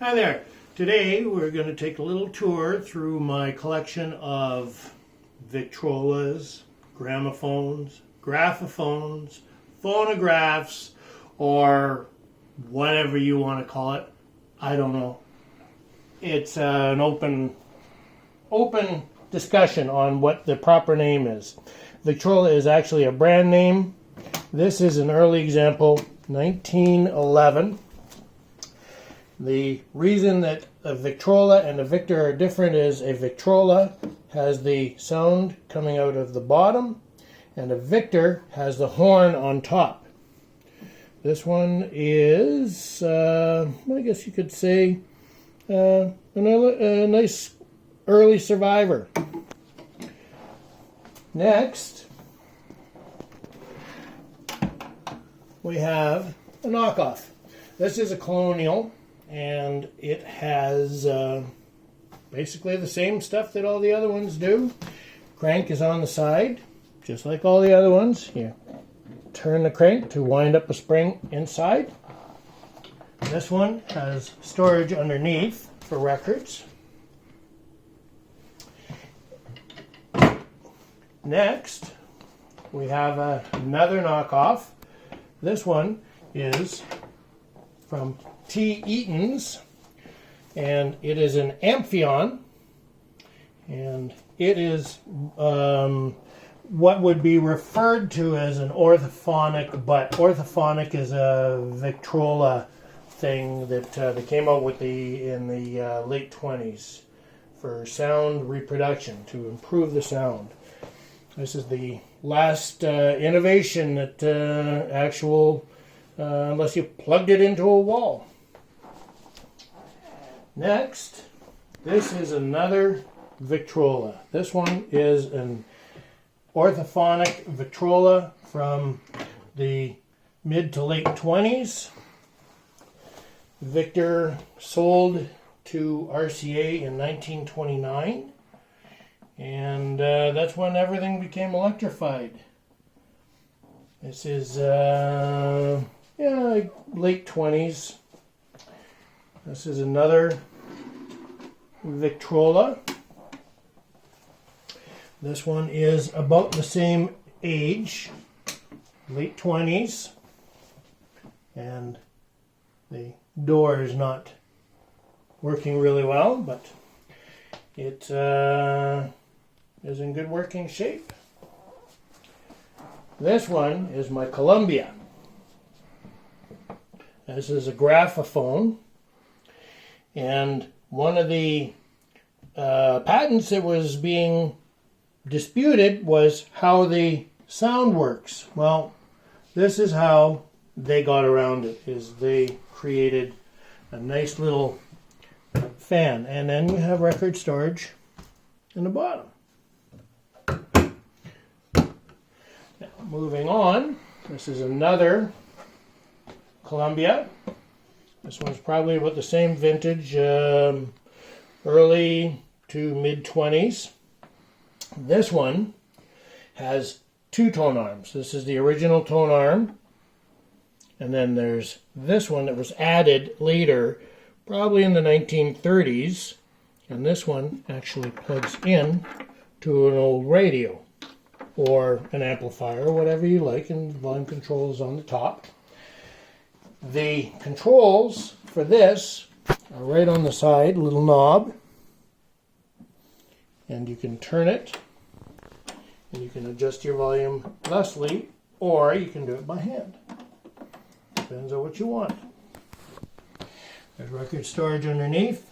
Hi there. Today we're going to take a little tour through my collection of Victrolas, gramophones, graphophones, phonographs, or whatever you want to call it. I don't know. It's an open discussion on what the proper name is. Victrola is actually a brand name. This is an early example, 1911. The reason that a Victrola and a Victor are different is a Victrola has the sound coming out of the bottom, and a Victor has the horn on top. This one is, I guess you could say, a nice early survivor. Next, we have a knockoff. This is a colonial, and it has basically the same stuff that all the other ones do. Crank is on the side, just like all the other ones. Here, turn the crank to wind up a spring inside. This one has storage underneath for records. Next, we have another knockoff. This one is from T. Eaton's, and it is an Amphion, and it is what would be referred to as an orthophonic, but orthophonic is a Victrola thing that they came out with in the late 20s for sound reproduction, to improve the sound. This is the last innovation that unless you plugged it into a wall. Next, this is another Victrola. This one is an orthophonic Victrola from the mid to late 20s. Victor sold to RCA in 1929, and that's when everything became electrified. This is late 20s. This is another Victrola. This one is about the same age, late 20s, and the door is not working really well, but it is in good working shape. This one is my Columbia. This is a Graphophone, and one of the patents that was being disputed was how the sound works. Well, this is how they got around it, is they created a nice little fan, and then you have record storage in the bottom. Now, moving on, this is another Columbia. This one's probably about the same vintage, early to mid-20s. This one has two tone arms. This is the original tone arm, and then there's this one that was added later, probably in the 1930s, and this one actually plugs in to an old radio or an amplifier, or whatever you like, and volume control is on the top. The controls for this are right on the side, a little knob, and you can turn it, and you can adjust your volume thusly, or you can do it by hand. Depends on what you want. There's record storage underneath.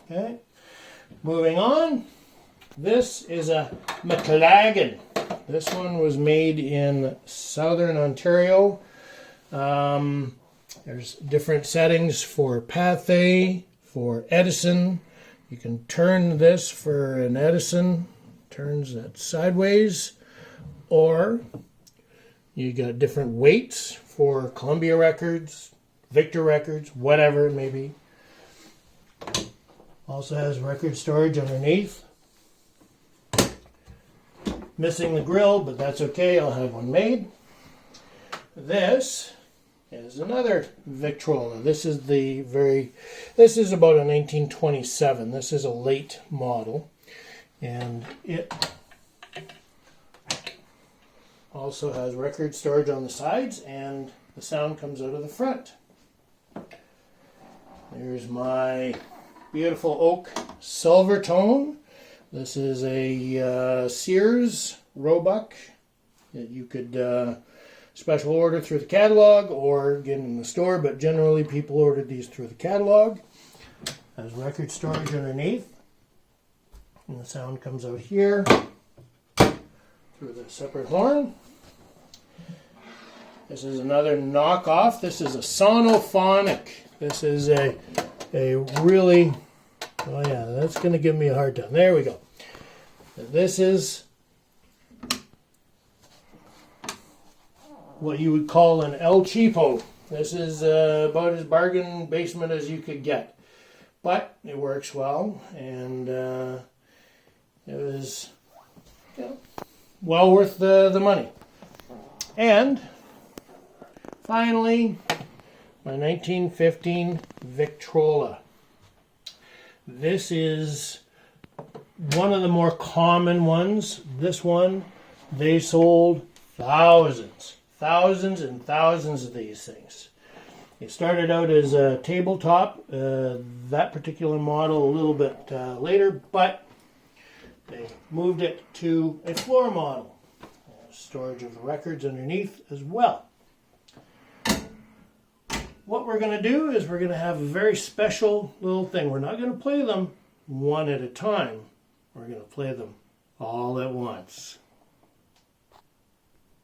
Okay, moving on. This is a McLagan. This one was made in southern Ontario. There's different settings for Pathé, for Edison. You can turn this for an Edison, turns that sideways, or you got different weights for Columbia records, Victor records, whatever it may be. Also has record storage underneath. Missing the grill, but that's okay, I'll have one made. This is another Victrola. This is this is about a 1927. This is a late model, and it also has record storage on the sides, and the sound comes out of the front. There's my beautiful oak silver tone. This is a Sears Roebuck that you could special order through the catalog or get in the store, but generally people ordered these through the catalog. Has record storage underneath, and the sound comes out here through the separate horn. This is another knockoff. This is a Sonophonic. This is a really, oh yeah, that's going to give me a hard time. There we go. This is what you would call an El Cheapo. This is about as bargain basement as you could get. But it works well, and it was, you know, well worth the money. And finally, my 1915 Victrola. This is one of the more common ones. This one, they sold thousands and thousands of these things. It started out as a tabletop, that particular model a little bit later, but they moved it to a floor model. Storage of the records underneath as well. What we're going to do is we're going to have a very special little thing. We're not going to play them one at a time. We're going to play them all at once.